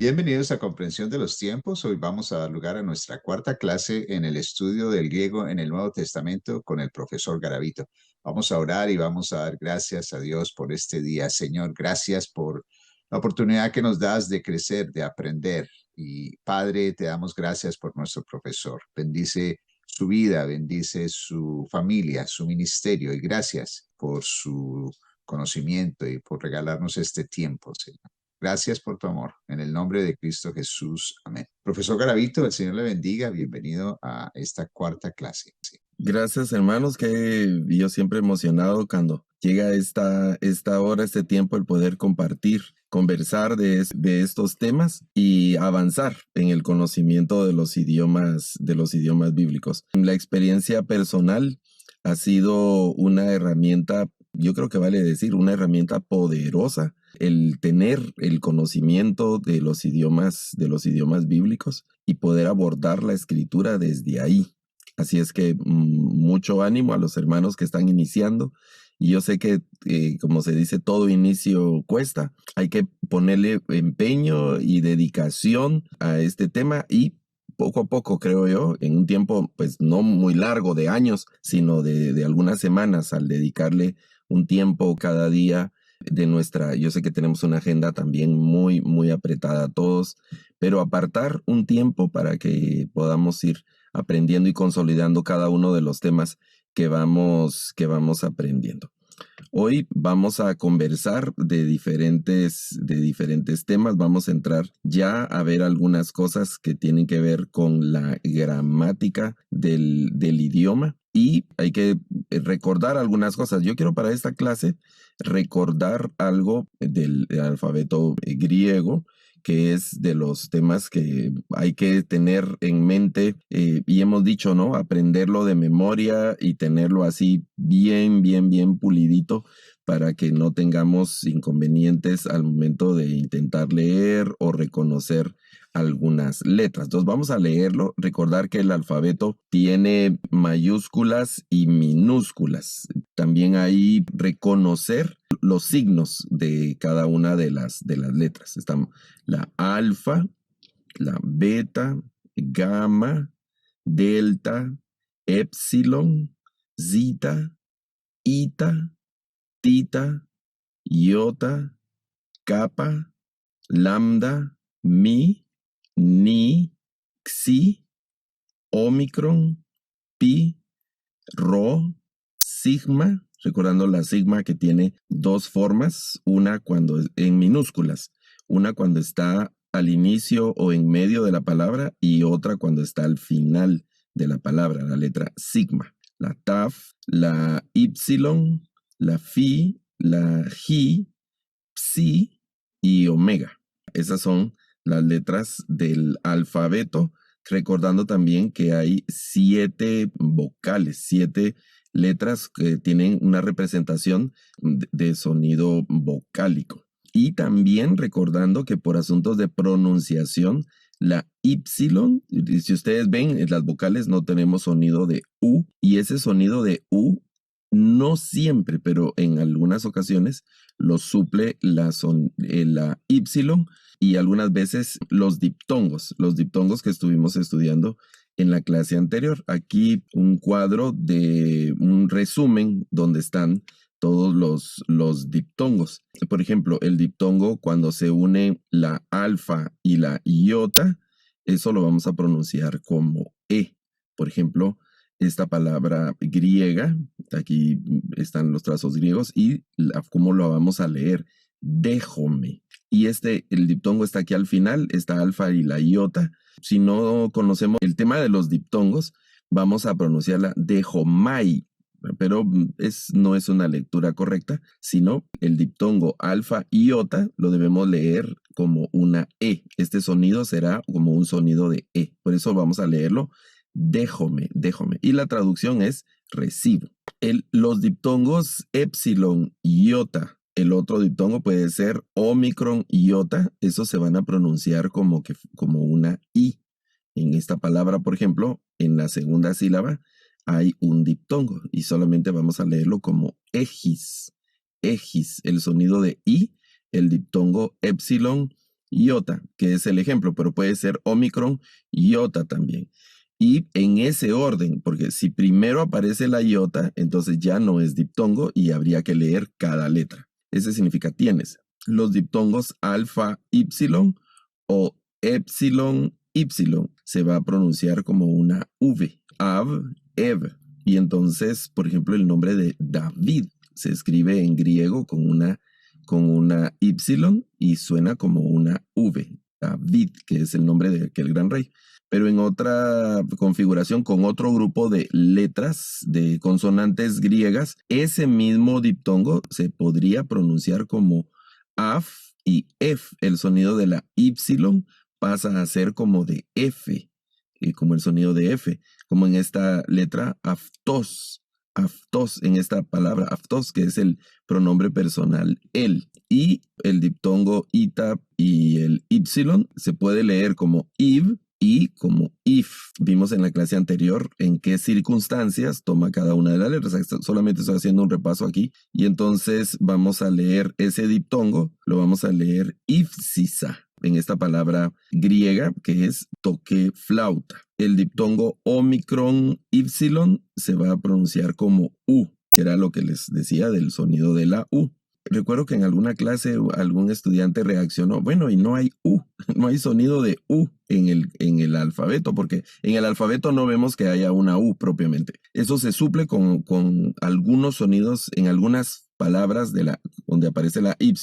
Bienvenidos a Comprensión de los Tiempos. Hoy vamos a dar lugar a nuestra cuarta clase en el estudio del griego en el Nuevo Testamento con el profesor Garavito. Vamos a orar y vamos a dar gracias a Dios por este día. Señor, gracias por la oportunidad que nos das de crecer, de aprender. Y Padre, te damos gracias por nuestro profesor. Bendice su vida, bendice su familia, su ministerio y gracias por su conocimiento y por regalarnos este tiempo, Señor. Gracias por tu amor. En el nombre de Cristo Jesús. Amén. Profesor Garavito, el Señor le bendiga. Bienvenido a esta cuarta clase. Sí. Gracias, hermanos, que yo siempre emocionado cuando llega esta hora, este tiempo, el poder compartir, conversar de estos temas y avanzar en el conocimiento de los idiomas bíblicos. La experiencia personal ha sido una herramienta, yo creo que vale decir, una herramienta poderosa, el tener el conocimiento de los idiomas bíblicos y poder abordar la escritura desde ahí. Así es que mucho ánimo a los hermanos que están iniciando. Y yo sé que, como se dice, todo inicio cuesta. Hay que ponerle empeño y dedicación a este tema y poco a poco, creo yo, en un tiempo pues no muy largo de años, sino de algunas semanas, al dedicarle un tiempo cada día yo sé que tenemos una agenda también muy, muy apretada a todos, pero apartar un tiempo para que podamos ir aprendiendo y consolidando cada uno de los temas que vamos aprendiendo. Hoy vamos a conversar de diferentes temas. Vamos a entrar ya a ver algunas cosas que tienen que ver con la gramática del idioma. Y hay que recordar algunas cosas. Yo quiero para esta clase recordar algo del alfabeto griego, que es de los temas que hay que tener en mente, y hemos dicho, ¿no? Aprenderlo de memoria y tenerlo así bien, bien, bien pulidito para que no tengamos inconvenientes al momento de intentar leer o reconocer algunas letras. Entonces vamos a leerlo, recordar que el alfabeto tiene mayúsculas y minúsculas. También hay reconocer los signos de cada una de las letras. Están la alfa, la beta, gamma, delta, epsilon, zeta, eta, tita, iota, kappa, lambda, mi, ni, xi, omicron, pi, rho, sigma, recordando la sigma que tiene dos formas, una cuando en minúsculas, una cuando está al inicio o en medio de la palabra y otra cuando está al final de la palabra, la letra sigma. La taf, la ypsilon, la phi, la chi, psi y omega. Esas son las letras del alfabeto, recordando también que hay 7 vocales, 7 letras que tienen una representación de sonido vocálico. Y también recordando que por asuntos de pronunciación, la Y, si ustedes ven, en las vocales no tenemos sonido de U, y ese sonido de U no siempre, pero en algunas ocasiones lo suple la Y y algunas veces los diptongos que estuvimos estudiando en la clase anterior. Aquí un cuadro de un resumen donde están todos los diptongos. Por ejemplo, el diptongo cuando se une la alfa y la iota, eso lo vamos a pronunciar como E. Por ejemplo, esta palabra griega, aquí están los trazos griegos y cómo lo vamos a leer, déjome. Y el diptongo está aquí al final, está alfa y la iota. Si no conocemos el tema de los diptongos, vamos a pronunciarla dejomai, pero no es una lectura correcta, sino el diptongo alfa y iota lo debemos leer como una E. Este sonido será como un sonido de E. Por eso vamos a leerlo déjome. Y la traducción es recibo. Los diptongos epsilon y iota, el otro diptongo puede ser omicron y iota, esos se van a pronunciar como una I. En esta palabra, por ejemplo, en la segunda sílaba hay un diptongo y solamente vamos a leerlo como ejis. El sonido de I, el diptongo epsilon iota, que es el ejemplo, pero puede ser Omicron, iota también. Y en ese orden, porque si primero aparece la iota, entonces ya no es diptongo y habría que leer cada letra. Ese significa tienes los diptongos alfa, ipsilon o epsilon, ipsilon. Se va a pronunciar como una V, av, ev. Y entonces, por ejemplo, el nombre de David se escribe en griego con una ipsilon y suena como una V, David, que es el nombre de aquel gran rey. Pero en otra configuración con otro grupo de letras, de consonantes griegas, ese mismo diptongo se podría pronunciar como af y ef. El sonido de la ipsilon pasa a ser como de F, como el sonido de F, como en esta letra aftos. Aftos, en esta palabra aftos, que es el pronombre personal él. Y el diptongo ita y el ipsilon se puede leer como iv y como if. Vimos en la clase anterior en qué circunstancias toma cada una de las letras. Solamente estoy haciendo un repaso aquí. Y entonces vamos a leer ese diptongo, lo vamos a leer ifsisa, en esta palabra griega que es toque flauta. El diptongo omicron ipsilon se va a pronunciar como U, que era lo que les decía del sonido de la U. Recuerdo que en alguna clase algún estudiante reaccionó, bueno, y no hay U, no hay sonido de U en el alfabeto, porque en el alfabeto no vemos que haya una U propiamente. Eso se suple con algunos sonidos en algunas palabras donde aparece la Y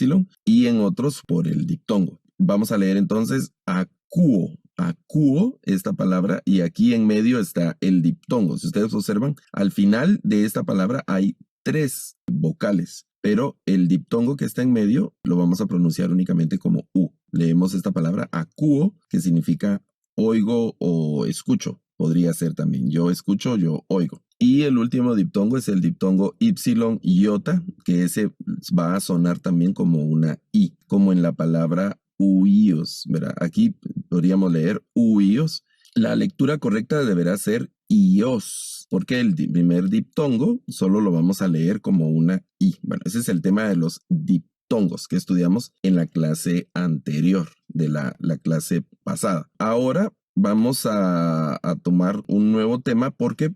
y en otros por el diptongo. Vamos a leer entonces acuo, esta palabra, y aquí en medio está el diptongo. Si ustedes observan, al final de esta palabra hay 3 vocales, pero el diptongo que está en medio lo vamos a pronunciar únicamente como U. Leemos esta palabra acuo, que significa oigo o escucho. Podría ser también yo escucho, yo oigo. Y el último diptongo es el diptongo ipsilon iota, que ese va a sonar también como una I, como en la palabra huíos, ¿verdad? Aquí podríamos leer huíos. La lectura correcta deberá ser ios, porque el primer diptongo solo lo vamos a leer como una I. Bueno, ese es el tema de los diptongos que estudiamos en la clase anterior, de la clase pasada. Ahora vamos a tomar un nuevo tema porque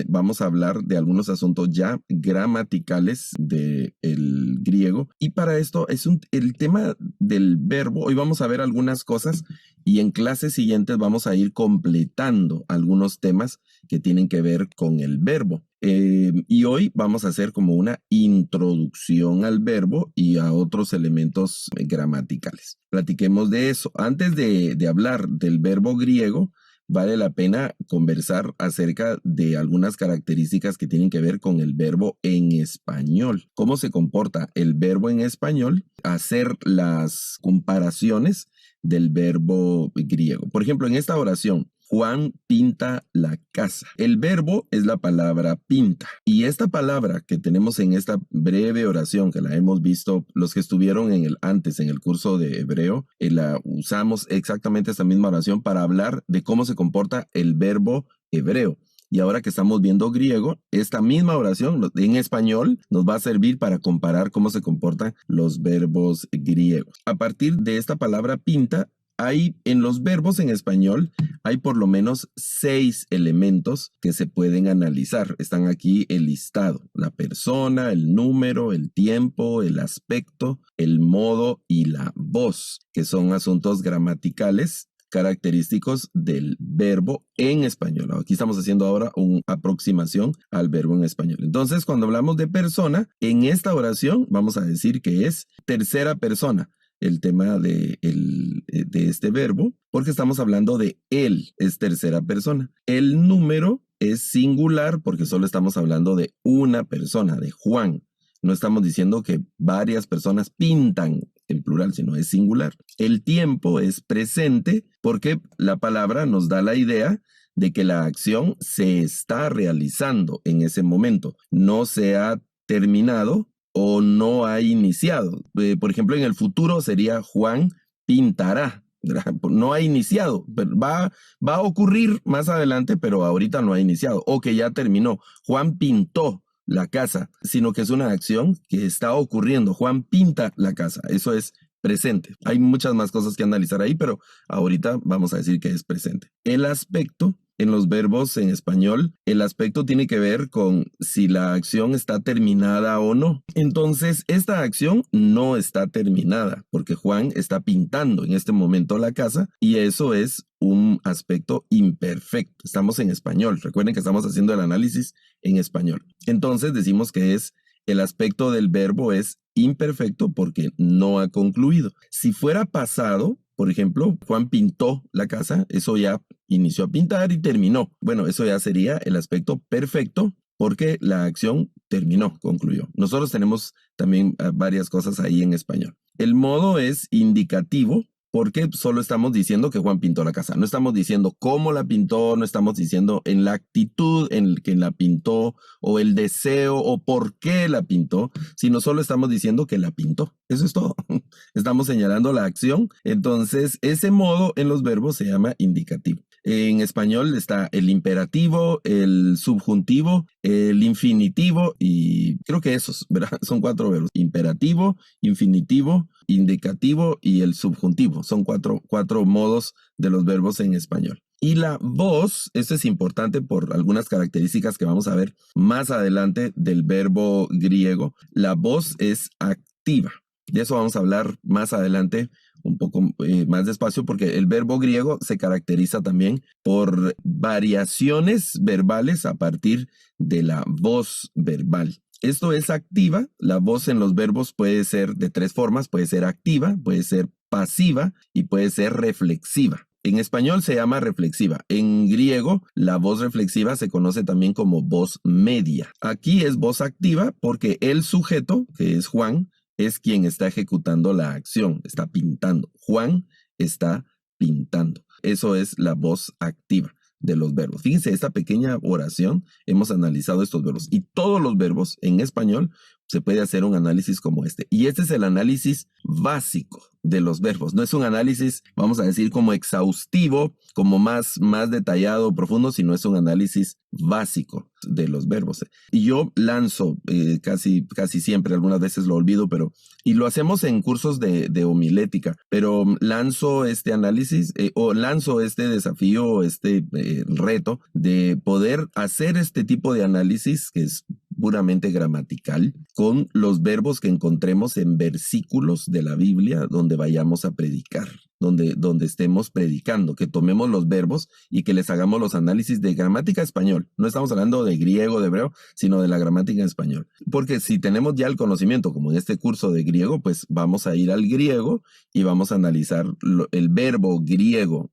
vamos a hablar de algunos asuntos ya gramaticales del griego. Y para esto es el tema del verbo. Hoy vamos a ver algunas cosas y en clases siguientes vamos a ir completando algunos temas que tienen que ver con el verbo. Y hoy vamos a hacer como una introducción al verbo y a otros elementos gramaticales. Platiquemos de eso. Antes de hablar del verbo griego, vale la pena conversar acerca de algunas características que tienen que ver con el verbo en español. ¿Cómo se comporta el verbo en español? Hacer las comparaciones del verbo griego. Por ejemplo, en esta oración, Juan pinta la casa. El verbo es la palabra pinta. Y esta palabra que tenemos en esta breve oración, que la hemos visto los que estuvieron antes en el curso de hebreo, la usamos exactamente esta misma oración para hablar de cómo se comporta el verbo hebreo. Y ahora que estamos viendo griego, esta misma oración en español nos va a servir para comparar cómo se comportan los verbos griegos. A partir de esta palabra pinta, en los verbos en español hay por lo menos 6 elementos que se pueden analizar. Están aquí el listado: la persona, el número, el tiempo, el aspecto, el modo y la voz, que son asuntos gramaticales característicos del verbo en español. Aquí estamos haciendo ahora una aproximación al verbo en español. Entonces, cuando hablamos de persona, en esta oración vamos a decir que es tercera persona el tema de este verbo, porque estamos hablando de él, es tercera persona. El número es singular porque solo estamos hablando de una persona, de Juan. No estamos diciendo que varias personas pintan en plural, sino es singular. El tiempo es presente porque la palabra nos da la idea de que la acción se está realizando en ese momento. No se ha terminado o no ha iniciado. Por ejemplo, en el futuro sería Juan pintará. No ha iniciado, va a ocurrir más adelante, pero ahorita no ha iniciado. O que ya terminó. Juan pintó la casa, sino que es una acción que está ocurriendo. Juan pinta la casa. Eso es presente. Hay muchas más cosas que analizar ahí, pero ahorita vamos a decir que es presente. El aspecto en los verbos en español, el aspecto tiene que ver con si la acción está terminada o no. Entonces, esta acción no está terminada porque Juan está pintando en este momento la casa y eso es un aspecto imperfecto. Estamos en español. Recuerden que estamos haciendo el análisis en español. Entonces, decimos que el aspecto del verbo es imperfecto porque no ha concluido. Si fuera pasado, por ejemplo, Juan pintó la casa, eso ya inició a pintar y terminó. Bueno, eso ya sería el aspecto perfecto porque la acción terminó, concluyó. Nosotros tenemos también varias cosas ahí en español. El modo es indicativo porque solo estamos diciendo que Juan pintó la casa. No estamos diciendo cómo la pintó, no estamos diciendo en la actitud en que la pintó o el deseo o por qué la pintó, sino solo estamos diciendo que la pintó. Eso es todo. Estamos señalando la acción. Entonces, ese modo en los verbos se llama indicativo. En español está el imperativo, el subjuntivo, el infinitivo y creo que esos, ¿verdad? Son 4 verbos. Imperativo, infinitivo, indicativo y el subjuntivo. Son cuatro modos de los verbos en español. Y la voz, esto es importante por algunas características que vamos a ver más adelante del verbo griego. La voz es activa. De eso vamos a hablar más adelante un poco más despacio porque el verbo griego se caracteriza también por variaciones verbales a partir de la voz verbal. Esto es activa. La voz en los verbos puede ser de 3 formas. Puede ser activa, puede ser pasiva y puede ser reflexiva. En español se llama reflexiva. En griego, la voz reflexiva se conoce también como voz media. Aquí es voz activa porque el sujeto, que es Juan, es quien está ejecutando la acción, está pintando. Juan está pintando. Eso es la voz activa de los verbos. Fíjense, esta pequeña oración hemos analizado estos verbos y todos los verbos en español se puede hacer un análisis como este. Y este es el análisis básico de los verbos. No es un análisis, vamos a decir, como exhaustivo, como más detallado, profundo, sino es un análisis básico de los verbos. Y yo lanzo casi siempre, algunas veces lo olvido, y lo hacemos en cursos de homilética, pero lanzo este análisis o lanzo este desafío, reto de poder hacer este tipo de análisis que es puramente gramatical con los verbos que encontremos en versículos de la Biblia donde vayamos a predicar, donde estemos predicando, que tomemos los verbos y que les hagamos los análisis de gramática español. No estamos hablando de griego, de hebreo, sino de la gramática en español. Porque si tenemos ya el conocimiento, como en este curso de griego, pues vamos a ir al griego y vamos a analizar el verbo griego,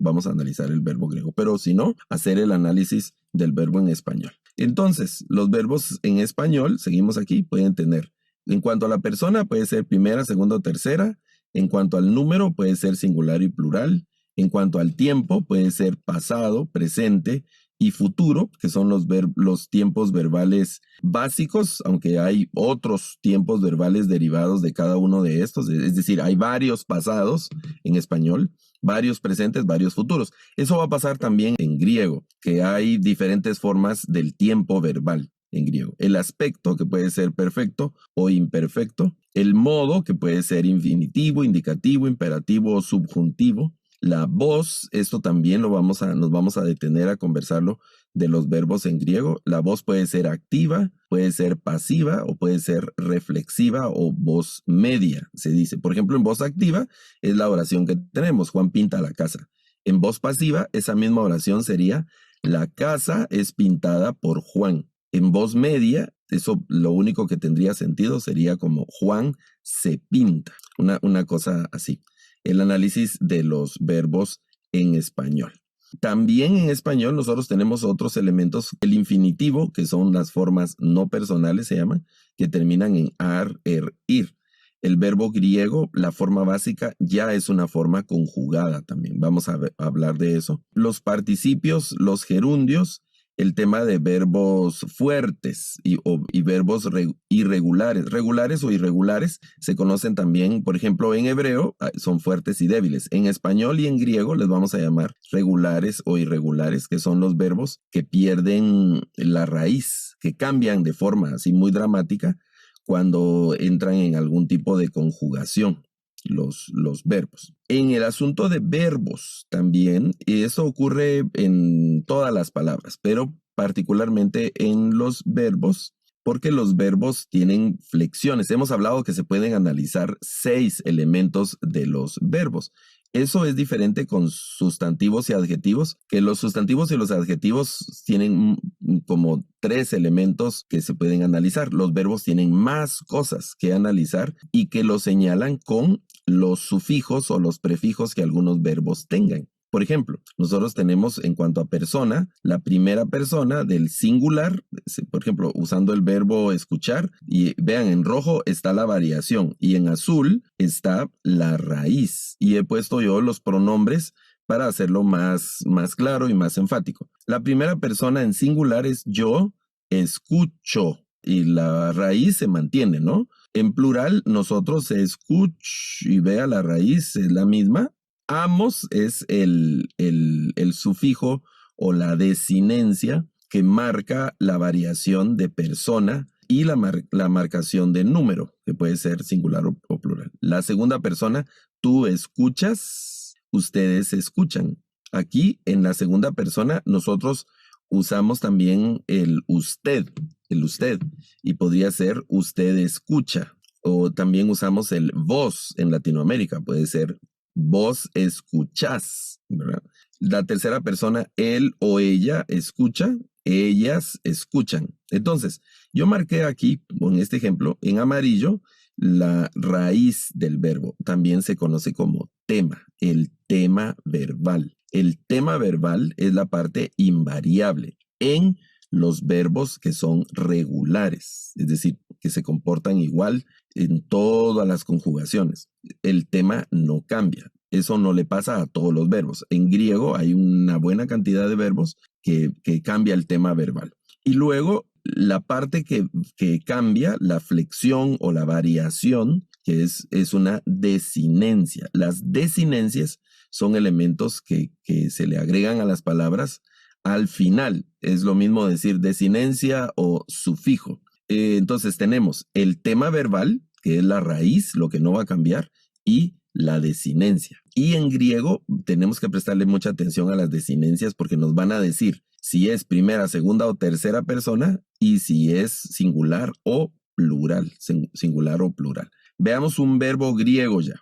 pero si no, hacer el análisis del verbo en español. Entonces, los verbos en español, seguimos aquí, pueden tener, en cuanto a la persona, puede ser primera, segunda o tercera. En cuanto al número, puede ser singular y plural. En cuanto al tiempo, puede ser pasado, presente y futuro, que son los tiempos verbales básicos, aunque hay otros tiempos verbales derivados de cada uno de estos. Es decir, hay varios pasados en español, varios presentes, varios futuros. Eso va a pasar también en griego, que hay diferentes formas del tiempo verbal en griego. El aspecto, que puede ser perfecto o imperfecto. El modo, que puede ser infinitivo, indicativo, imperativo o subjuntivo. La voz, esto también nos vamos a detener a conversarlo de los verbos en griego. La voz puede ser activa, puede ser pasiva o puede ser reflexiva o voz media, se dice. Por ejemplo, en voz activa es la oración que tenemos, Juan pinta la casa. En voz pasiva, esa misma oración sería, la casa es pintada por Juan. En voz media, eso lo único que tendría sentido sería como Juan se pinta, una cosa así. El análisis de los verbos en español. También en español nosotros tenemos otros elementos, el infinitivo, que son las formas no personales, se llaman, que terminan en ar, er, ir. El verbo griego, la forma básica, ya es una forma conjugada también. Vamos a hablar de eso. Los participios, los gerundios, el tema de verbos fuertes y verbos irregulares. Regulares o irregulares se conocen también, por ejemplo, en hebreo son fuertes y débiles. En español y en griego les vamos a llamar regulares o irregulares, que son los verbos que pierden la raíz, que cambian de forma así muy dramática cuando entran en algún tipo de conjugación. los verbos. En el asunto de verbos también, eso ocurre en todas las palabras, pero particularmente en los verbos, porque los verbos tienen flexiones. Hemos hablado que se pueden analizar 6 elementos de los verbos. Eso es diferente con sustantivos y adjetivos, que los sustantivos y los adjetivos tienen como 3 elementos que se pueden analizar. Los verbos tienen más cosas que analizar y que lo señalan con los sufijos o los prefijos que algunos verbos tengan. Por ejemplo, nosotros tenemos en cuanto a persona, la primera persona del singular, por ejemplo, usando el verbo escuchar, y vean, en rojo está la variación y en azul está la raíz. Y he puesto yo los pronombres para hacerlo más claro y más enfático. La primera persona en singular es yo escucho y la raíz se mantiene, ¿no? En plural, nosotros escuch y vea, la raíz es la misma. Amos es el sufijo o la desinencia que marca la variación de persona y la marcación de número, que puede ser singular o plural. La segunda persona, tú escuchas, ustedes escuchan. Aquí, en la segunda persona, nosotros usamos también el usted, y podría ser usted escucha. O también usamos el vos en Latinoamérica, puede ser vos escuchás, ¿verdad? La tercera persona, él o ella escucha, ellas escuchan. Entonces, yo marqué aquí, con este ejemplo, en amarillo, la raíz del verbo. También se conoce como tema, el tema verbal. El tema verbal es la parte invariable en los verbos que son regulares, es decir, que se comportan igual en todas las conjugaciones. El tema no cambia. Eso no le pasa a todos los verbos. En griego hay una buena cantidad de verbos que cambia el tema verbal. Y luego la parte que cambia, la flexión o la variación, que es una desinencia. Las desinencias son elementos que se le agregan a las palabras al final. Es lo mismo decir desinencia o sufijo. Entonces tenemos el tema verbal, que es la raíz, lo que no va a cambiar, y la desinencia. Y en griego tenemos que prestarle mucha atención a las desinencias porque nos van a decir si es primera, segunda o tercera persona y si es singular o plural, singular o plural. Veamos un verbo griego ya.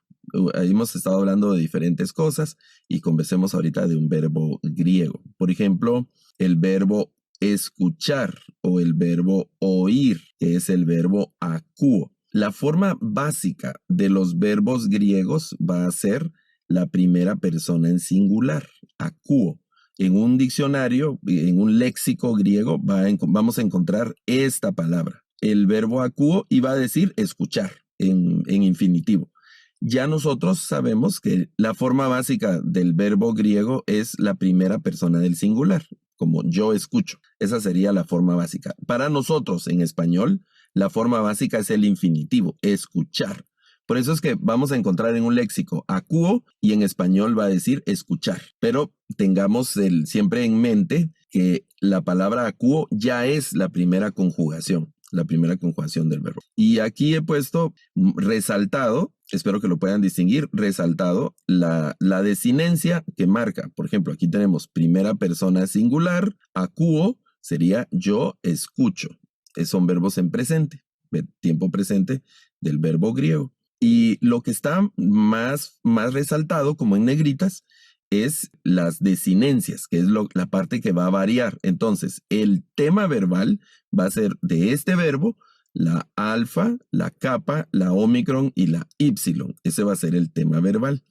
Hemos estado hablando de diferentes cosas y conversemos ahorita de un verbo griego. Por ejemplo, el verbo escuchar o el verbo oír, que es el verbo akouo. La forma básica de los verbos griegos va a ser la primera persona en singular, akouo. En un diccionario, en un léxico griego, vamos a encontrar esta palabra, el verbo akouo, y va a decir escuchar en infinitivo. Ya nosotros sabemos que la forma básica del verbo griego es la primera persona del singular, como yo escucho. Esa sería la forma básica. Para nosotros en español, la forma básica es el infinitivo, escuchar. Por eso es que vamos a encontrar en un léxico akouo y en español va a decir escuchar. Pero tengamos siempre en mente que la palabra akouo ya es la primera conjugación del verbo. Y aquí he puesto resaltado, espero que lo puedan distinguir, resaltado la desinencia que marca. Por ejemplo, aquí tenemos primera persona singular, akouo sería yo escucho. Son verbos en presente, tiempo presente del verbo griego. Y lo que está más resaltado, como en negritas, es las desinencias, que es la parte que va a variar. Entonces, el tema verbal va a ser de este verbo, la alfa, la kappa, la omicron y la ipsilon. Ese va a ser el tema verbal.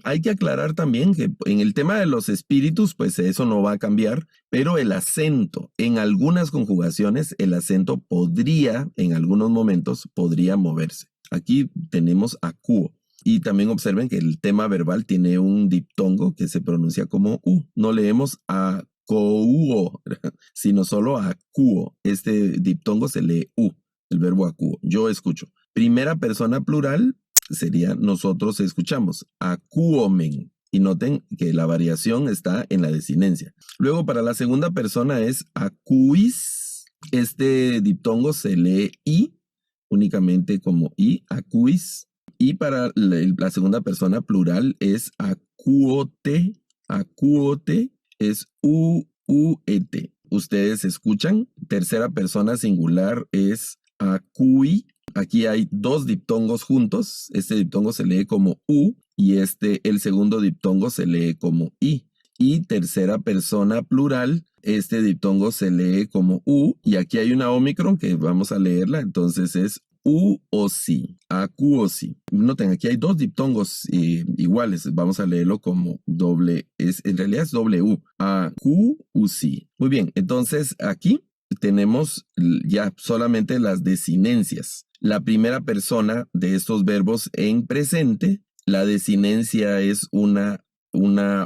Hay que aclarar también que en el tema de los espíritus, pues eso no va a cambiar, pero el acento, en algunas conjugaciones, el acento podría, en algunos momentos, podría moverse. Aquí tenemos akouo. Y también observen que el tema verbal tiene un diptongo que se pronuncia como U. No leemos akouo, sino solo akouo. Este diptongo se lee U, el verbo akouo. Yo escucho. Primera persona plural sería nosotros escuchamos. Akouomen. Y noten que la variación está en la desinencia. Luego para la segunda persona es akouis. Este diptongo se lee I, únicamente como I, akouis. Y para la segunda persona plural es acuote. Acuote es uuet. Ustedes escuchan. Tercera persona singular es acui. Aquí hay dos diptongos juntos. Este diptongo se lee como u y el segundo diptongo se lee como i. Y tercera persona plural, este diptongo se lee como u y aquí hay una omicron que vamos a leerla, entonces es uosi, acuosi. Noten, aquí hay dos diptongos iguales, vamos a leerlo como doble, en realidad es w, acuusi. Muy bien, entonces aquí tenemos ya solamente las desinencias. La primera persona de estos verbos en presente, la desinencia es una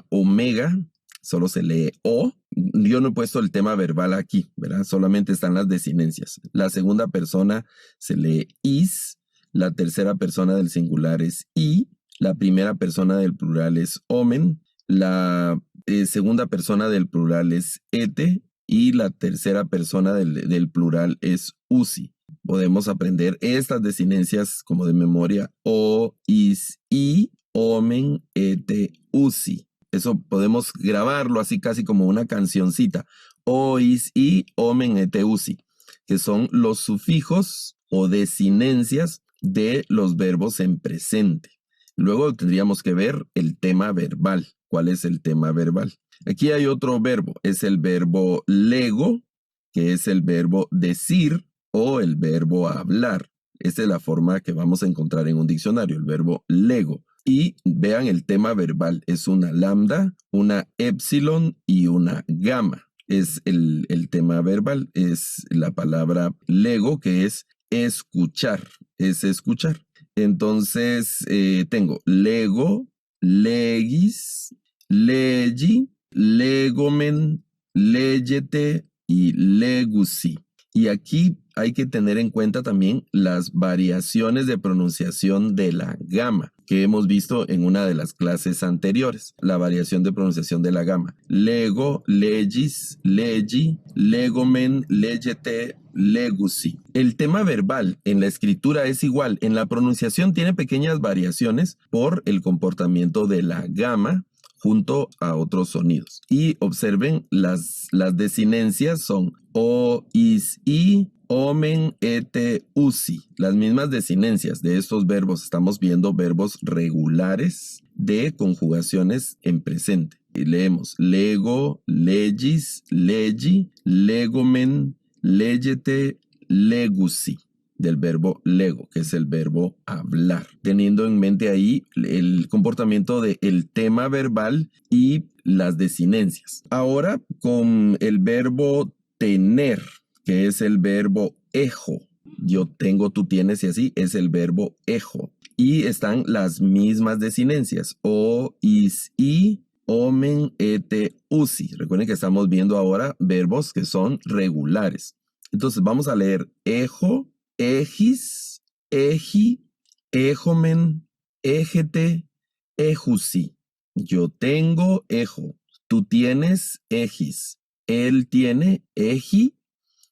omega, solo se lee o. Yo no he puesto el tema verbal aquí, ¿verdad? Solamente están las desinencias. La segunda persona se lee is, la tercera persona del singular es i, la primera persona del plural es omen, la segunda persona del plural es ete y la tercera persona del plural es usi. Podemos aprender estas desinencias como de memoria: o, is, i, omen, ete, usi. Eso podemos grabarlo así casi como una cancioncita. O, is, i, omen, ete, usi, que son los sufijos o desinencias de los verbos en presente. Luego tendríamos que ver el tema verbal. ¿Cuál es el tema verbal? Aquí hay otro verbo. Es el verbo lego, que es el verbo decir o el verbo hablar. Esta es la forma que vamos a encontrar en un diccionario, el verbo lego. Y vean el tema verbal. Es una lambda, una epsilon y una gamma. Es el tema verbal. Es la palabra lego, que es escuchar. Es escuchar. Entonces tengo lego, legis, legi, legomen, leyete y legusi. Y aquí hay que tener en cuenta también las variaciones de pronunciación de la gama que hemos visto en una de las clases anteriores. La variación de pronunciación de la gama. Lego, legis, legi, legomen, leyete, legusi. El tema verbal en la escritura es igual. En la pronunciación tiene pequeñas variaciones por el comportamiento de la gama junto a otros sonidos. Y observen, las desinencias son o, is, i, omen, ete, usi. Las mismas desinencias de estos verbos. Estamos viendo verbos regulares de conjugaciones en presente. Y leemos lego, legis, legi, legomen, leyete, legusi. Del verbo lego, que es el verbo hablar, teniendo en mente ahí el comportamiento del tema verbal y las desinencias. Ahora con el verbo tener, que es el verbo ejo. Yo tengo, tú tienes y así es el verbo ejo. Y están las mismas desinencias. O, is, i, omen, ete, usi. Recuerden que estamos viendo ahora verbos que son regulares. Entonces vamos a leer ejo, ejis, eji, ejomen, ejete, ejusi. Yo tengo ejo, tú tienes ejis, él tiene eji,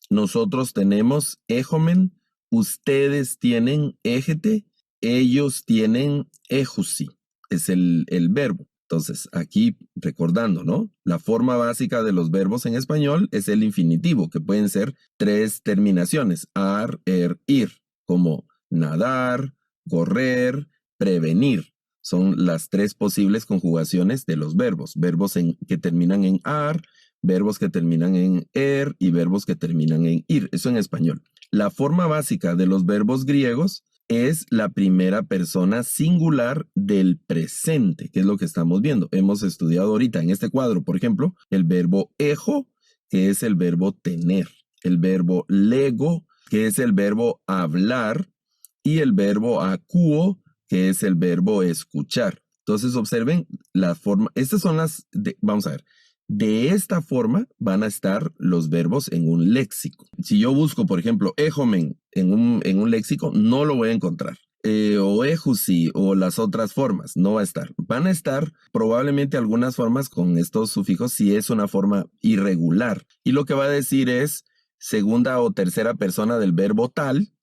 nosotros tenemos ejomen, ustedes tienen ejete, ellos tienen ejusi. Es el verbo. Entonces, aquí recordando, ¿no? La forma básica de los verbos en español es el infinitivo, que pueden ser 3 terminaciones, ar, ir, como nadar, correr, prevenir. Son las 3 posibles conjugaciones de los verbos. Verbos que terminan en ar, verbos que terminan en y verbos que terminan en ir. Eso en español. La forma básica de los verbos griegos es la primera persona singular del presente, que es lo que estamos viendo. Hemos estudiado ahorita en este cuadro, por ejemplo, el verbo ejo, que es el verbo tener, el verbo lego, que es el verbo hablar, y el verbo acuo, que es el verbo escuchar. Entonces observen la forma, estas son vamos a ver. De esta forma van a estar los verbos en un léxico. Si yo busco, por ejemplo, ejomen en un léxico, no lo voy a encontrar. O ejusi o las otras formas, no va a estar. Van a estar probablemente algunas formas con estos sufijos si es una forma irregular. Y lo que va a decir es segunda o tercera persona del verbo tal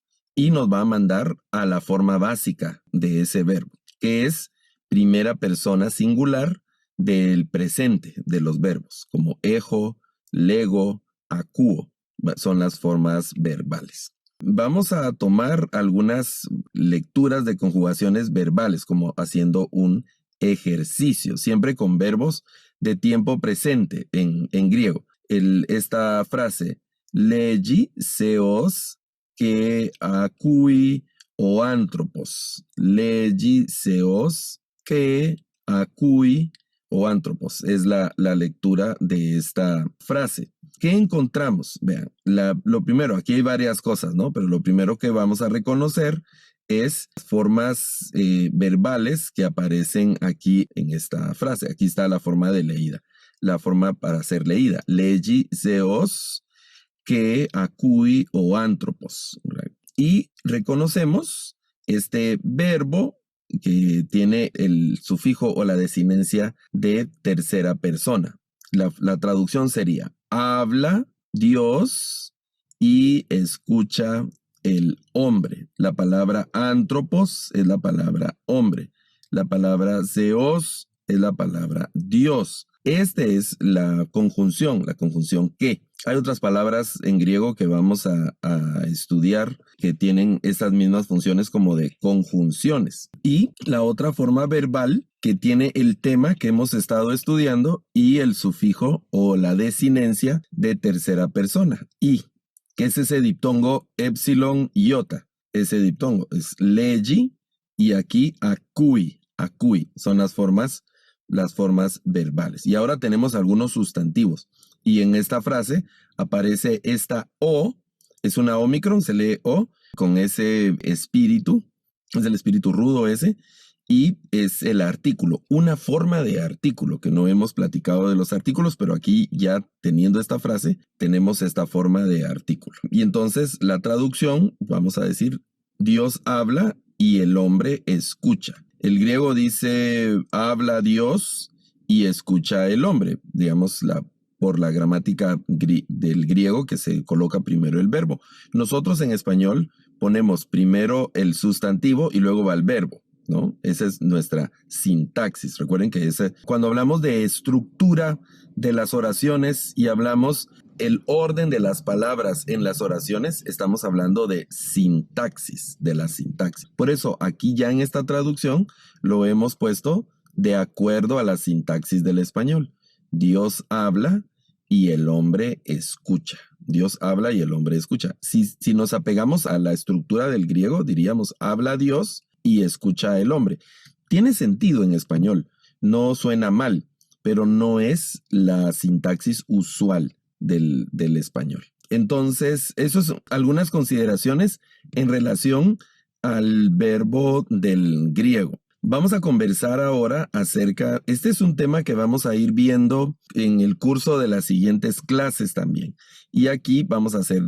y nos va a mandar a la forma básica de ese verbo, que es primera persona singular del presente de los verbos, como ejo, lego, acuo. Son las formas verbales. Vamos a tomar algunas lecturas de conjugaciones verbales, como haciendo un ejercicio, siempre con verbos de tiempo presente en griego. Esta frase, legi seos que acui o antropos. Legi seos que acui o antropos. Es la lectura de esta frase. ¿Qué encontramos? Vean, lo primero, aquí hay varias cosas, ¿no? Pero lo primero que vamos a reconocer es formas verbales que aparecen aquí en esta frase. Aquí está la forma de leída, la forma para ser leída. Legi seos que acui o antropos. Y reconocemos este verbo que tiene el sufijo o la desinencia de tercera persona. La traducción sería, habla Dios y escucha el hombre. La palabra antropos es la palabra hombre. La palabra zeos es la palabra Dios. Esta es la conjunción que. Hay otras palabras en griego que vamos a estudiar que tienen estas mismas funciones como de conjunciones. Y la otra forma verbal que tiene el tema que hemos estado estudiando y el sufijo o la desinencia de tercera persona. Y, que es ese diptongo epsilon iota. Ese diptongo es legi y aquí acui. Acui son las formas verbales. Y ahora tenemos algunos sustantivos. Y en esta frase aparece esta O, es una ómicron, se lee O, con ese espíritu, es el espíritu rudo ese, y es el artículo, una forma de artículo, que no hemos platicado de los artículos, pero aquí ya teniendo esta frase, tenemos esta forma de artículo. Y entonces la traducción, vamos a decir, Dios habla y el hombre escucha. El griego dice, habla Dios y escucha el hombre, digamos, por la gramática del griego que se coloca primero el verbo. Nosotros en español ponemos primero el sustantivo y luego va el verbo, ¿no? Esa es nuestra sintaxis. Recuerden que cuando hablamos de estructura de las oraciones y hablamos el orden de las palabras en las oraciones, estamos hablando de sintaxis, de la sintaxis. Por eso aquí ya en esta traducción lo hemos puesto de acuerdo a la sintaxis del español. Dios habla y el hombre escucha. Dios habla y el hombre escucha. Si nos apegamos a la estructura del griego, diríamos habla Dios y escucha el hombre. Tiene sentido en español, no suena mal, pero no es la sintaxis usual del español. Entonces, eso son algunas consideraciones en relación al verbo del griego. Vamos a conversar ahora acerca, este es un tema que vamos a ir viendo en el curso de las siguientes clases también. Y aquí vamos a hacer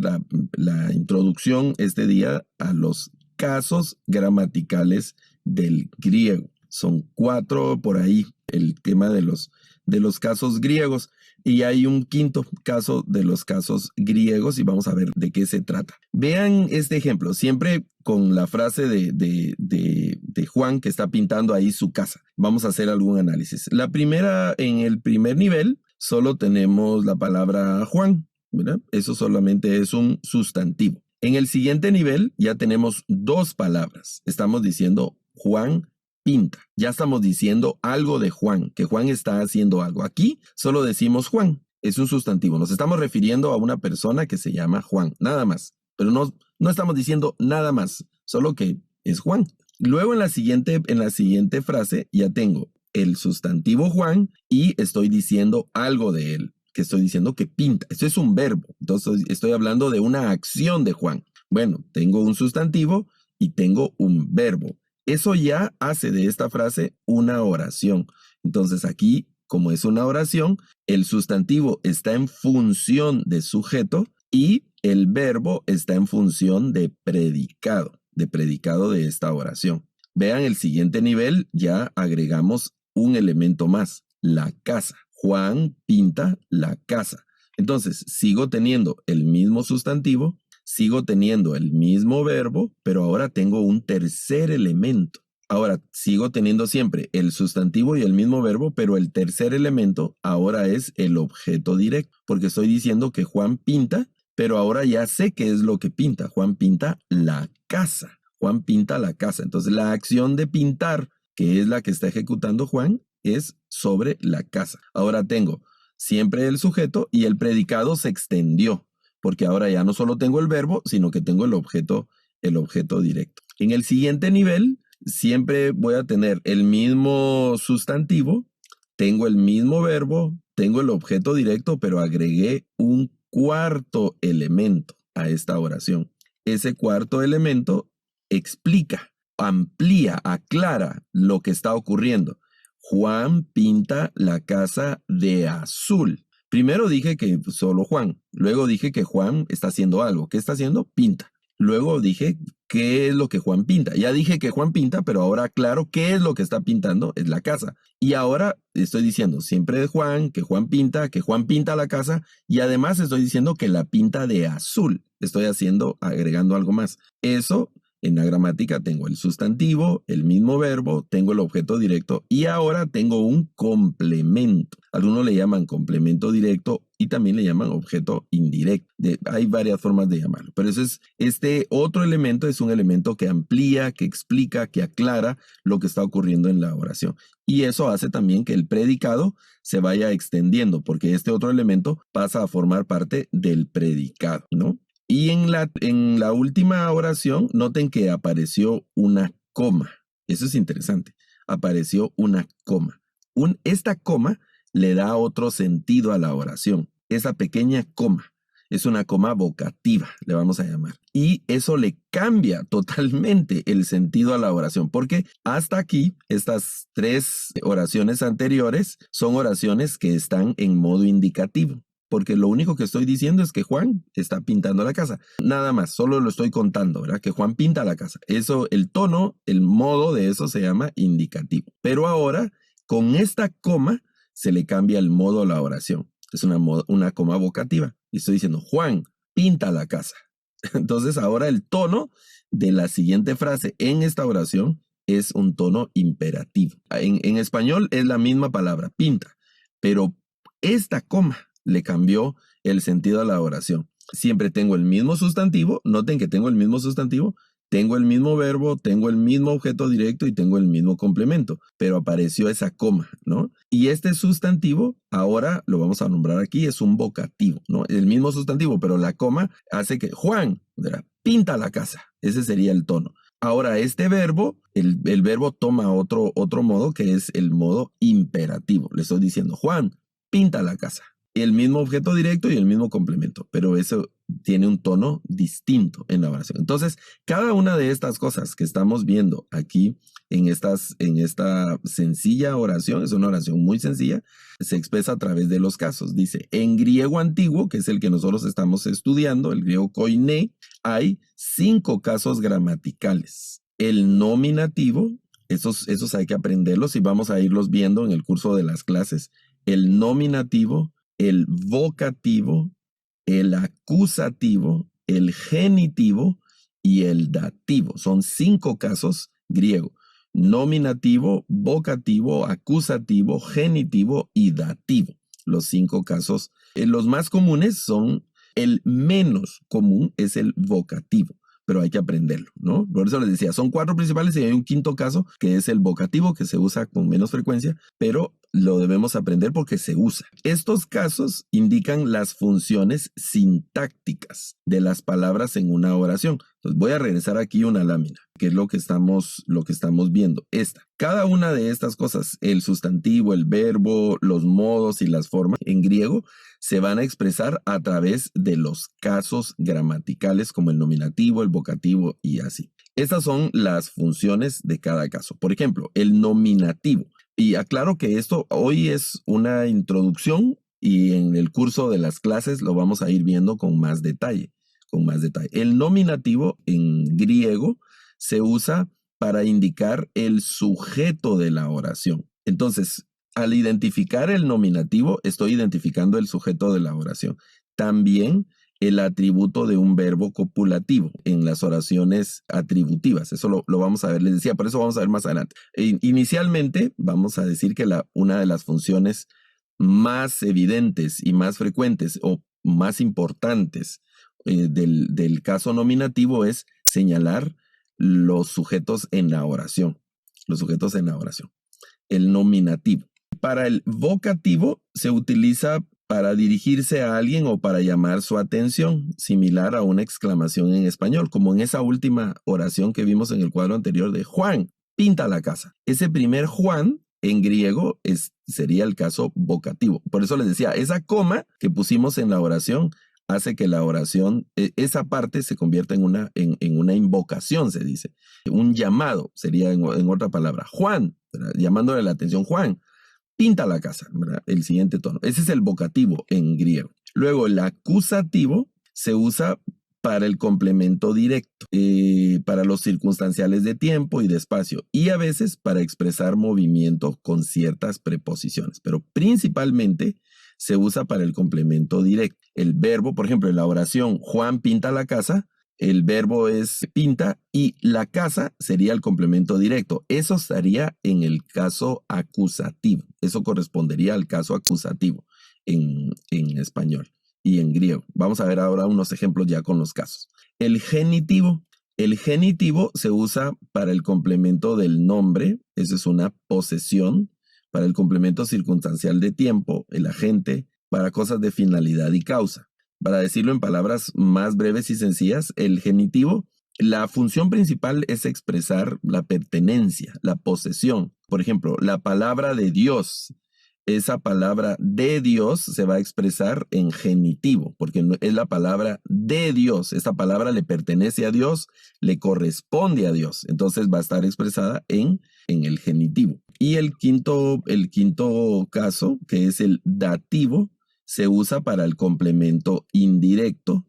la introducción este día a los casos gramaticales del griego. Son 4 por ahí el tema de los casos griegos. Y hay un quinto caso de los casos griegos y vamos a ver de qué se trata. Vean este ejemplo, siempre con la frase de Juan que está pintando ahí su casa. Vamos a hacer algún análisis. En el primer nivel, solo tenemos la palabra Juan, ¿verdad? Eso solamente es un sustantivo. En el siguiente nivel ya tenemos 2 palabras. Estamos diciendo Juan pinta. Ya estamos diciendo algo de Juan, que Juan está haciendo algo. Aquí solo decimos Juan, es un sustantivo. Nos estamos refiriendo a una persona que se llama Juan, nada más. Pero no estamos diciendo nada más, solo que es Juan. Luego en la siguiente frase ya tengo el sustantivo Juan y estoy diciendo algo de él, que estoy diciendo que pinta. Esto es un verbo, entonces estoy hablando de una acción de Juan. Bueno, tengo un sustantivo y tengo un verbo. Eso ya hace de esta frase una oración. Entonces aquí, como es una oración, el sustantivo está en función de sujeto y el verbo está en función de predicado de esta oración. Vean el siguiente nivel, ya agregamos un elemento más, la casa. Juan pinta la casa. Entonces, sigo teniendo el mismo sustantivo, sigo teniendo el mismo verbo, pero ahora tengo un tercer elemento. Ahora, sigo teniendo siempre el sustantivo y el mismo verbo, pero el tercer elemento ahora es el objeto directo, porque estoy diciendo que Juan pinta, pero ahora ya sé qué es lo que pinta. Juan pinta la casa. Juan pinta la casa. Entonces, la acción de pintar, que es la que está ejecutando Juan, es sobre la casa. Ahora tengo siempre el sujeto y el predicado se extendió, porque ahora ya no solo tengo el verbo, sino que tengo el objeto directo. En el siguiente nivel, siempre voy a tener el mismo sustantivo, tengo el mismo verbo, tengo el objeto directo, pero agregué un cuarto elemento a esta oración. Ese cuarto elemento explica, amplía, aclara lo que está ocurriendo. Juan pinta la casa de azul. Primero dije que solo Juan, luego dije que Juan está haciendo algo. ¿Qué está haciendo? Pinta. Luego dije qué es lo que Juan pinta. Ya dije que Juan pinta, pero ahora aclaro qué es lo que está pintando, es la casa. Y ahora estoy diciendo siempre de Juan, que Juan pinta la casa, y además estoy diciendo que la pinta de azul. Estoy agregando algo más. Eso, en la gramática tengo el sustantivo, el mismo verbo, tengo el objeto directo y ahora tengo un complemento. Algunos le llaman complemento directo y también le llaman objeto indirecto. Hay varias formas de llamarlo, pero este otro elemento es un elemento que amplía, que explica, que aclara lo que está ocurriendo en la oración. Y eso hace también que el predicado se vaya extendiendo, porque este otro elemento pasa a formar parte del predicado, ¿no? Y en la última oración, noten que apareció una coma. Eso es interesante. Apareció una coma. Esta coma le da otro sentido a la oración. Esa pequeña coma es una coma vocativa, le vamos a llamar. Y eso le cambia totalmente el sentido a la oración, porque hasta aquí, estas 3 oraciones anteriores son oraciones que están en modo indicativo. Porque lo único que estoy diciendo es que Juan está pintando la casa. Nada más, solo lo estoy contando, ¿verdad? Que Juan pinta la casa. Eso, el tono, el modo de eso se llama indicativo. Pero ahora, con esta coma, se le cambia el modo a la oración. Es una coma vocativa. Y estoy diciendo, Juan pinta la casa. Entonces, ahora el tono de la siguiente frase en esta oración es un tono imperativo. En español es la misma palabra, pinta, pero esta coma le cambió el sentido a la oración. Siempre tengo el mismo sustantivo, noten que tengo el mismo sustantivo, tengo el mismo verbo, tengo el mismo objeto directo y tengo el mismo complemento, pero apareció esa coma, ¿no? Y este sustantivo, ahora lo vamos a nombrar aquí, es un vocativo, ¿no? El mismo sustantivo, pero la coma hace que Juan, ¿verdad?, pinta la casa. Ese sería el tono. Ahora, este verbo, el verbo toma otro modo, que es el modo imperativo. Le estoy diciendo, Juan, pinta la casa. El mismo objeto directo y el mismo complemento, pero eso tiene un tono distinto en la oración. Entonces, cada una de estas cosas que estamos viendo aquí en esta sencilla oración, es una oración muy sencilla, se expresa a través de los casos. Dice, en griego antiguo, que es el que nosotros estamos estudiando, el griego koiné, hay 5 casos gramaticales. El nominativo, esos hay que aprenderlos y vamos a irlos viendo en el curso de las clases. El nominativo, el vocativo, el acusativo, el genitivo y el dativo. Son 5 casos griegos. Nominativo, vocativo, acusativo, genitivo y dativo. Los 5 casos. Los más comunes son, el menos común es el vocativo, pero hay que aprenderlo, ¿no? Por eso les decía, son 4 principales y hay un 5º caso que es el vocativo, que se usa con menos frecuencia, pero lo debemos aprender porque se usa. Estos casos indican las funciones sintácticas de las palabras en una oración. Entonces voy a regresar aquí una lámina, que es lo que estamos viendo. Cada una de estas cosas, el sustantivo, el verbo, los modos y las formas en griego, se van a expresar a través de los casos gramaticales como el nominativo, el vocativo y así. Estas son las funciones de cada caso. Por ejemplo, el nominativo. Y aclaro que esto hoy es una introducción y en el curso de las clases lo vamos a ir viendo con más detalle. El nominativo en griego se usa para indicar el sujeto de la oración. Entonces, al identificar el nominativo, estoy identificando el sujeto de la oración. También el atributo de un verbo copulativo en las oraciones atributivas. Eso lo vamos a ver, les decía, por eso vamos a ver más adelante. Inicialmente vamos a decir que una de las funciones más evidentes y más frecuentes o más importantes del caso nominativo es señalar los sujetos en la oración. Los sujetos en la oración. El nominativo. Para el vocativo se utiliza para dirigirse a alguien o para llamar su atención, similar a una exclamación en español, como en esa última oración que vimos en el cuadro anterior de Juan, pinta la casa. Ese primer Juan en griego sería el caso vocativo. Por eso les decía, esa coma que pusimos en la oración hace que la oración, esa parte se convierta en una invocación, se dice. Un llamado sería en otra palabra. Juan, ¿verdad? Llamándole la atención, Juan, pinta la casa, ¿verdad? El siguiente tono. Ese es el vocativo en griego. Luego, el acusativo se usa para el complemento directo, para los circunstanciales de tiempo y de espacio, y a veces para expresar movimiento con ciertas preposiciones, pero principalmente se usa para el complemento directo. El verbo, por ejemplo, en la oración Juan pinta la casa, el verbo es pinta y la casa sería el complemento directo. Eso estaría en el caso acusativo. Eso correspondería al caso acusativo en español y en griego. Vamos a ver ahora unos ejemplos ya con los casos. El genitivo. El genitivo se usa para el complemento del nombre. Eso es una posesión. Para el complemento circunstancial de tiempo, el agente, para cosas de finalidad y causa. Para decirlo en palabras más breves y sencillas, el genitivo, la función principal es expresar la pertenencia, la posesión. Por ejemplo, la palabra de Dios, esa palabra de Dios se va a expresar en genitivo, porque es la palabra de Dios. Esta palabra le pertenece a Dios, le corresponde a Dios. Entonces va a estar expresada en el genitivo. Y el quinto caso, que es el dativo, se usa para el complemento indirecto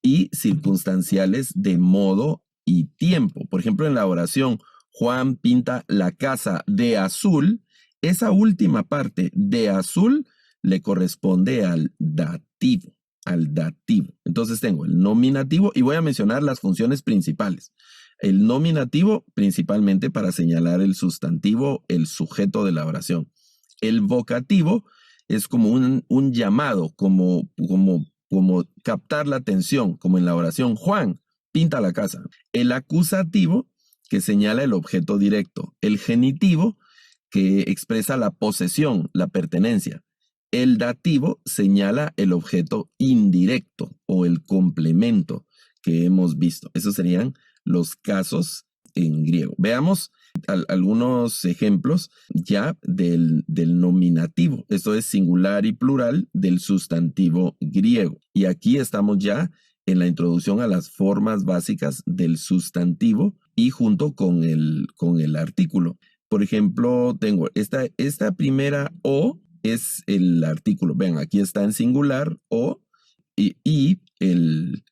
y circunstanciales de modo y tiempo. Por ejemplo, en la oración, Juan pinta la casa de azul, esa última parte de azul le corresponde al dativo. Entonces tengo el nominativo y voy a mencionar las funciones principales. El nominativo principalmente para señalar el sustantivo, el sujeto de la oración. El vocativo es como un llamado, como captar la atención, como en la oración Juan, pinta la casa. El acusativo que señala el objeto directo. El genitivo que expresa la posesión, la pertenencia. El dativo señala el objeto indirecto o el complemento que hemos visto. Esos serían los casos en griego. Veamos algunos ejemplos ya del nominativo. Esto es singular y plural del sustantivo griego. Y aquí estamos ya en la introducción a las formas básicas del sustantivo y junto con el artículo. Por ejemplo, tengo esta primera O es el artículo. Vean, aquí está en singular O y el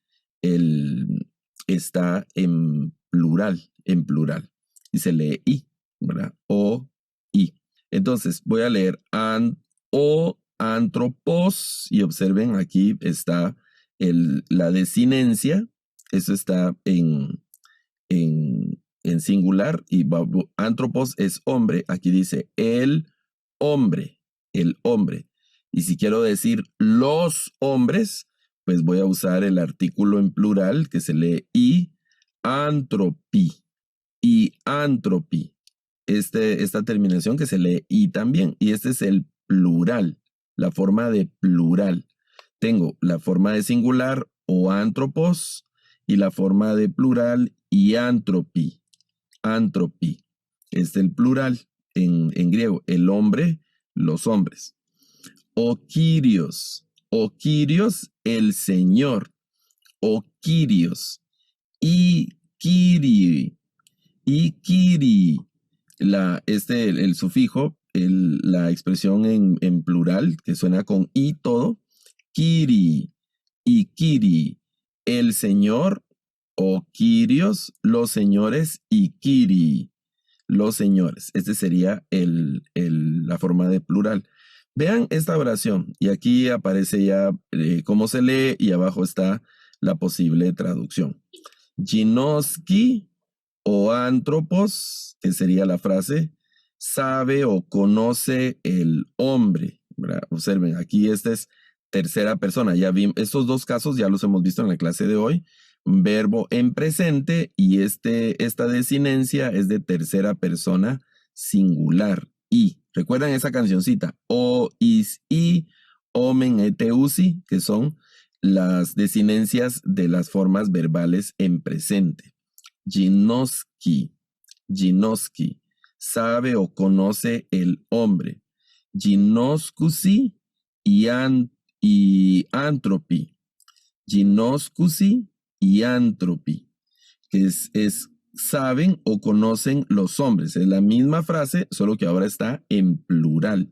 está en plural. Y se lee I, ¿verdad? O, I. Entonces, voy a leer o antropos y observen, aquí está la desinencia. Eso está en singular y antropos es hombre. Aquí dice el hombre. Y si quiero decir los hombres, pues voy a usar el artículo en plural que se lee y antropí. Esta terminación que se lee y también. Y este es el plural, la forma de plural. Tengo la forma de singular o antropos y la forma de plural y antropí. Es el plural en griego. El hombre, los hombres. O Kyrios, el Señor. O Kyrios. Y Kyrie. El sufijo, la expresión en plural, que suena con y todo, Kyrie y Kyrie, el Señor, o Kyrios, los señores, y Kyrie, los señores. Este sería la forma de plural. Vean esta oración y aquí aparece ya cómo se lee y abajo está la posible traducción. Ginoski o antropos, que sería la frase, sabe o conoce el hombre, ¿verdad? Observen, aquí esta es tercera persona. Ya vimos, estos dos casos ya los hemos visto en la clase de hoy. Un verbo en presente y esta desinencia es de tercera persona singular. Y, ¿recuerdan esa cancioncita? O, is, i, omen, eteusi, que son las desinencias de las formas verbales en presente. Ginoski, Ginoski, sabe o conoce el hombre. Ginoscusi y antropi. Ginoscusi y antropi, que es saben o conocen los hombres. Es la misma frase, solo que ahora está en plural.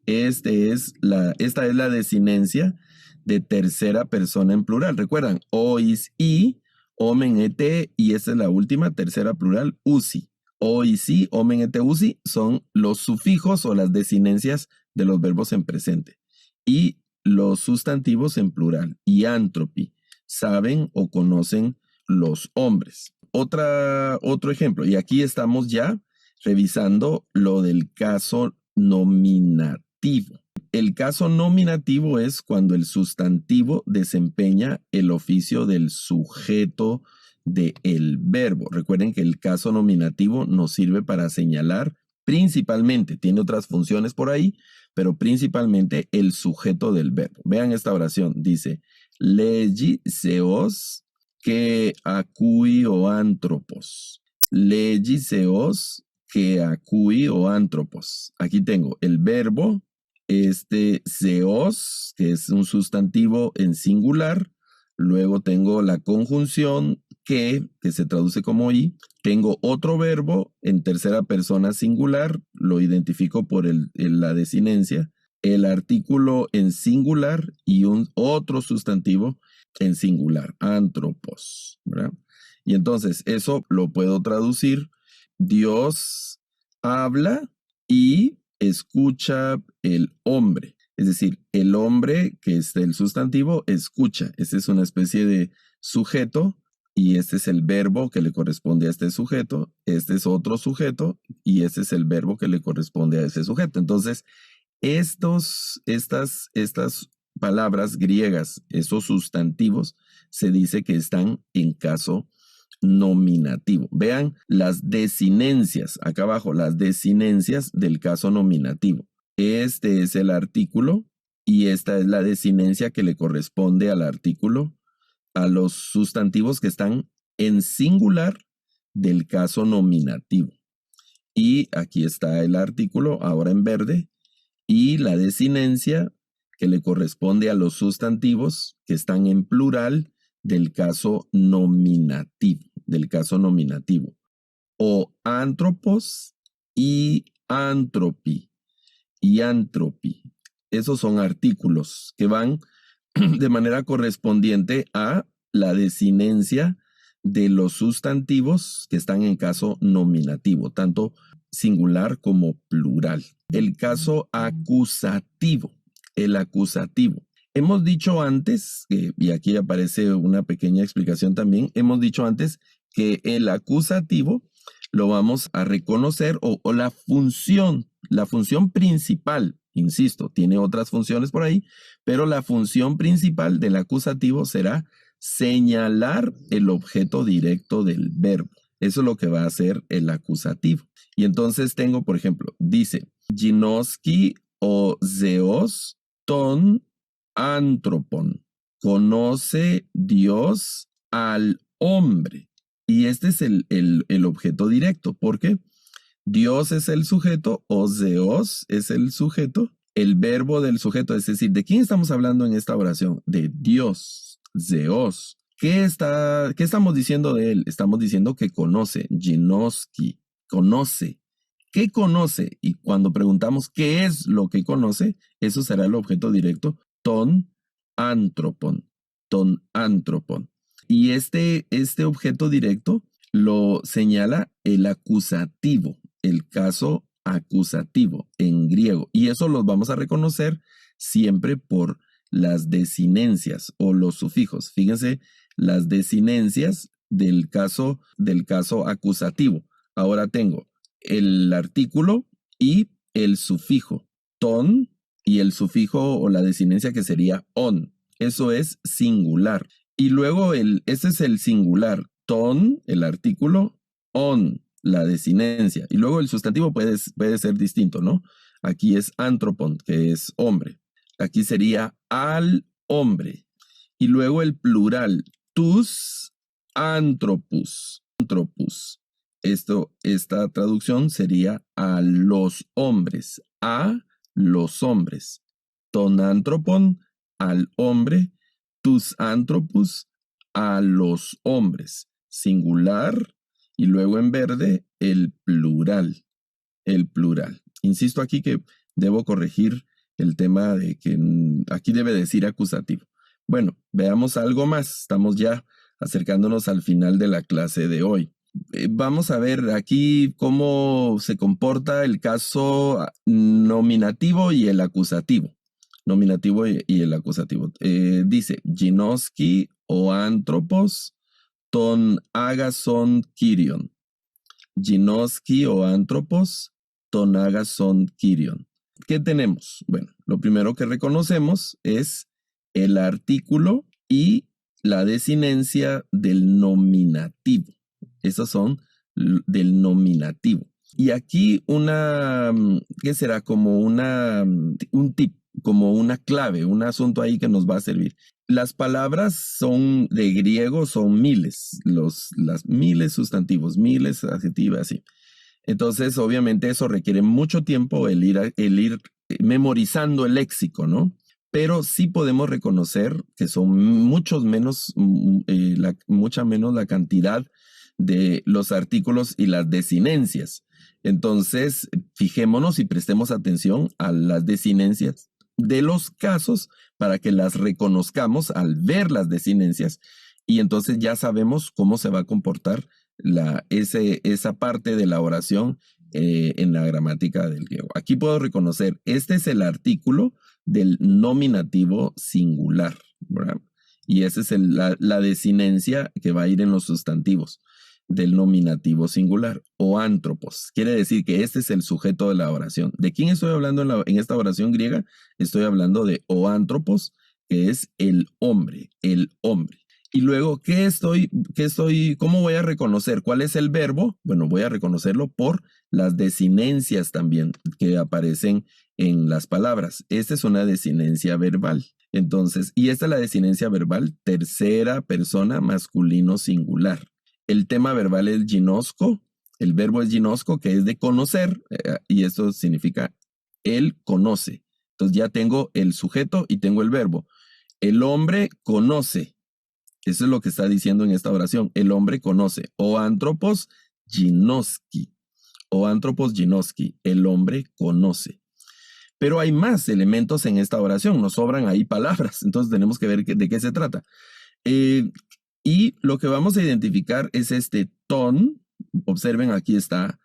Esta es la desinencia de tercera persona en plural. Recuerdan, ois i, omen et, y esta es la última, tercera plural, usi. Ois i, omen et, usi son los sufijos o las desinencias de los verbos en presente. Y los sustantivos en plural. Y antropi, saben o conocen los hombres. Otro ejemplo, y aquí estamos ya revisando lo del caso nominativo. El caso nominativo es cuando el sustantivo desempeña el oficio del sujeto del verbo. Recuerden que el caso nominativo nos sirve para señalar principalmente, tiene otras funciones por ahí, pero principalmente el sujeto del verbo. Vean esta oración, dice, legiseos que acui o antropos. Legiseos que acui o antropos. Aquí tengo el verbo, seos, que es un sustantivo en singular. Luego tengo la conjunción que se traduce como i. Tengo otro verbo en tercera persona singular, lo identifico por la desinencia. El artículo en singular y otro sustantivo en singular, antropos, ¿verdad? Y entonces eso lo puedo traducir. Dios habla y escucha el hombre. Es decir, el hombre, que es el sustantivo, escucha. Este es una especie de sujeto y este es el verbo que le corresponde a este sujeto. Este es otro sujeto y este es el verbo que le corresponde a ese sujeto. Entonces, estas palabras griegas, esos sustantivos, se dice que están en caso nominativo. Vean las desinencias, acá abajo, las desinencias del caso nominativo. Este es el artículo y esta es la desinencia que le corresponde al artículo, a los sustantivos que están en singular del caso nominativo. Y aquí está el artículo, ahora en verde, y la desinencia que le corresponde a los sustantivos que están en plural del caso nominativo, o antropos y antropi, Esos son artículos que van de manera correspondiente a la desinencia de los sustantivos que están en caso nominativo, tanto singular como plural. El caso acusativo, el acusativo. Hemos dicho antes, y aquí aparece una pequeña explicación también, hemos dicho antes que el acusativo lo vamos a reconocer o la función principal, insisto, tiene otras funciones por ahí, pero la función principal del acusativo será señalar el objeto directo del verbo. Eso es lo que va a hacer el acusativo. Y entonces tengo, por ejemplo, dice, Ginoski o Zeos ton antropon. Conoce Dios al hombre. Y este es el objeto directo, porque Dios es el sujeto, o Zeos es el sujeto, el verbo del sujeto, es decir, ¿de quién estamos hablando en esta oración? De Dios, Zeos. ¿Qué estamos diciendo de él? Estamos diciendo que conoce, Ginoski, conoce. ¿Qué conoce? Y cuando preguntamos qué es lo que conoce, eso será el objeto directo, ton antropon, ton antropon. Y este objeto directo lo señala el acusativo, el caso acusativo en griego. Y eso los vamos a reconocer siempre por las desinencias o los sufijos. Fíjense, las desinencias del caso acusativo. Ahora tengo el artículo y el sufijo ton y el sufijo o la desinencia que sería on. Eso es singular. Y luego ese es el singular. Ton, el artículo, on, la desinencia. Y luego el sustantivo puede ser distinto, ¿no? Aquí es antropon, que es hombre. Aquí sería al hombre. Y luego el plural, tus antropus. Antropus. Esta traducción sería a los hombres. A los hombres. Ton antropon, al hombre. Tus antropus, a los hombres. Singular. Y luego en verde, el plural. El plural. Insisto aquí que debo corregir el tema de que aquí debe decir acusativo. Bueno, veamos algo más. Estamos ya acercándonos al final de la clase de hoy. Vamos a ver aquí cómo se comporta el caso nominativo y el acusativo. Nominativo y el acusativo. Dice, ginoski o antropos ton agason kyrion. Ginoski o antropos ton agason kyrion. ¿Qué tenemos? Bueno, lo primero que reconocemos es el artículo y la desinencia del nominativo. Esos son del nominativo. Y aquí ¿qué será? Como un tip, como una clave, un asunto ahí que nos va a servir. Las palabras son de griego, son miles, las miles sustantivos, miles adjetivos, así. Entonces, obviamente, eso requiere mucho tiempo el ir memorizando el léxico, ¿no? Pero sí podemos reconocer que son mucha menos la cantidad de los artículos y las desinencias. Entonces, fijémonos y prestemos atención a las desinencias de los casos para que las reconozcamos al ver las desinencias y entonces ya sabemos cómo se va a comportar esa parte de la oración en la gramática del griego. Aquí puedo reconocer, este es el artículo del nominativo singular, ¿verdad? Y esa es la desinencia que va a ir en los sustantivos del nominativo singular o antropos. Quiere decir que este es el sujeto de la oración. ¿De quién estoy hablando en esta oración griega? Estoy hablando de o antropos, que es el hombre, el hombre. Y luego, ¿cómo voy a reconocer? ¿Cuál es el verbo? Bueno, voy a reconocerlo por las desinencias también que aparecen en las palabras. Esta es una desinencia verbal. Entonces, y esta es la desinencia verbal, tercera persona masculino singular. El tema verbal es ginosco, el verbo es ginosco, que es de conocer, y esto significa él conoce. Entonces ya tengo el sujeto y tengo el verbo. El hombre conoce. Eso es lo que está diciendo en esta oración. El hombre conoce. O antropos ginoski. O antropos ginoski. El hombre conoce. Pero hay más elementos en esta oración. Nos sobran ahí palabras. Entonces tenemos que ver de qué se trata. Y lo que vamos a identificar es este ton. Observen, aquí está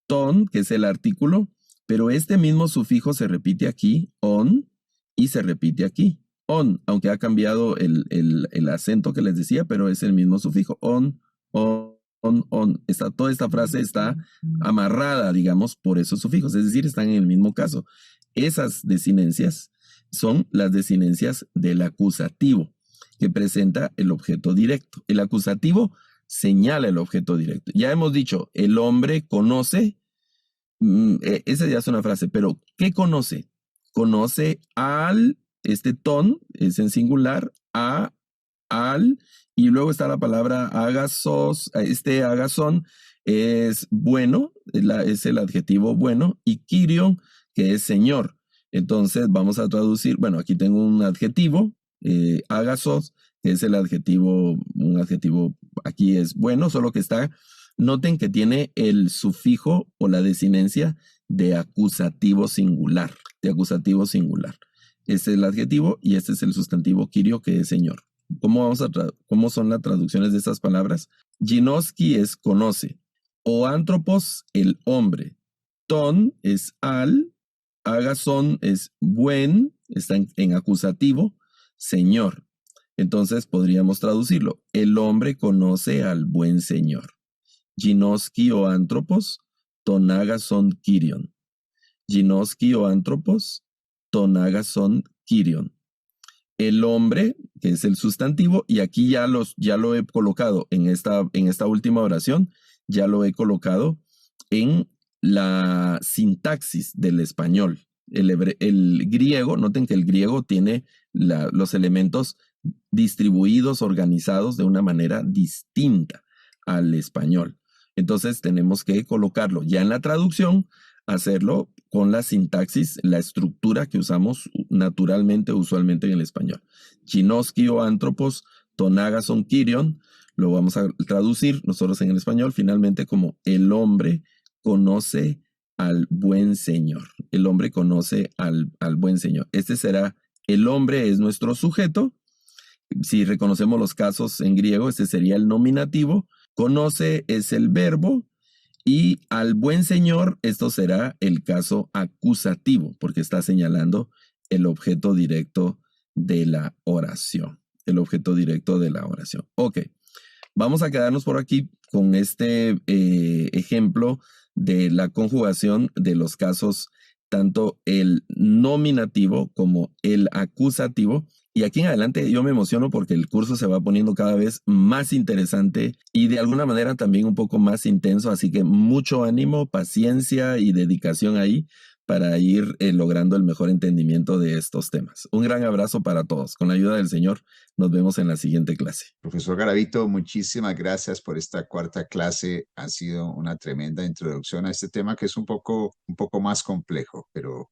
ton, que es el artículo. Pero este mismo sufijo se repite aquí, on, y se repite aquí. On, aunque ha cambiado el acento que les decía, pero es el mismo sufijo. On. Toda esta frase está amarrada, digamos, por esos sufijos, es decir, están en el mismo caso. Esas desinencias son las desinencias del acusativo, que presenta el objeto directo. El acusativo señala el objeto directo. Ya hemos dicho, el hombre conoce, esa ya es una frase, pero ¿qué conoce? Conoce este ton es en singular, al, y luego está la palabra agasos, este agazón es bueno, es el adjetivo bueno, y kyrion, que es señor. Entonces vamos a traducir, bueno, aquí tengo un adjetivo, agasos, que es un adjetivo, aquí es bueno, solo que noten que tiene el sufijo o la desinencia de acusativo singular, Este es el adjetivo y este es el sustantivo kyrio, que es señor. ¿Cómo son las traducciones de estas palabras? Ginoski es conoce. O antropos, el hombre. ton es al, agazón es buen, está en acusativo, Señor. Entonces podríamos traducirlo. El hombre conoce al buen Señor. Ginoski o antropos, ton agazón Kyrion. Ginoski o antropos, ton agazón Kyrion. El hombre, que es el sustantivo, y aquí ya lo he colocado en esta última oración, ya lo he colocado en la sintaxis del español. El griego, noten que el griego tiene los elementos distribuidos, organizados de una manera distinta al español. Entonces tenemos que colocarlo ya en la traducción, hacerlo con la sintaxis, la estructura que usamos naturalmente, usualmente en el español. Ginoski o antropos, ton agazón Kyrion, lo vamos a traducir nosotros en el español finalmente como el hombre conoce al buen Señor. El hombre conoce al buen Señor. Este será, el hombre es nuestro sujeto. Si reconocemos los casos en griego, este sería el nominativo. Conoce es el verbo. Y al buen Señor, esto será el caso acusativo, porque está señalando el objeto directo de la oración. El objeto directo de la oración. Ok, vamos a quedarnos por aquí con este ejemplo de la conjugación de los casos, tanto el nominativo como el acusativo. Y aquí en adelante yo me emociono porque el curso se va poniendo cada vez más interesante y de alguna manera también un poco más intenso, así que mucho ánimo, paciencia y dedicación ahí para ir logrando el mejor entendimiento de estos temas. Un gran abrazo para todos. Con la ayuda del Señor, nos vemos en la siguiente clase. Profesor Garavito, muchísimas gracias por esta cuarta clase. Ha sido una tremenda introducción a este tema que es un poco más complejo, pero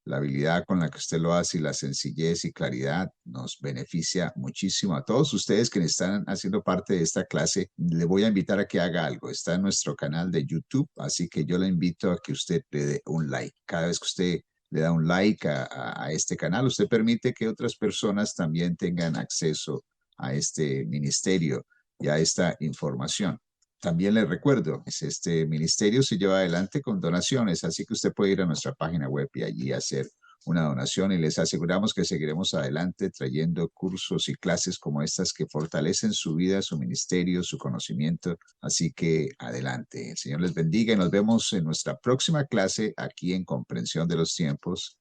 la habilidad con la que usted lo hace y la sencillez y claridad nos beneficia muchísimo. A todos ustedes que están haciendo parte de esta clase, le voy a invitar a que haga algo. Está en nuestro canal de YouTube, así que yo le invito a que usted le dé un like. Cada vez que usted le da un like a este canal, usted permite que otras personas también tengan acceso a este ministerio y a esta información. También les recuerdo, este ministerio se lleva adelante con donaciones, así que usted puede ir a nuestra página web y allí hacer una donación y les aseguramos que seguiremos adelante trayendo cursos y clases como estas que fortalecen su vida, su ministerio, su conocimiento. Así que adelante. El Señor les bendiga y nos vemos en nuestra próxima clase aquí en Comprensión de los Tiempos.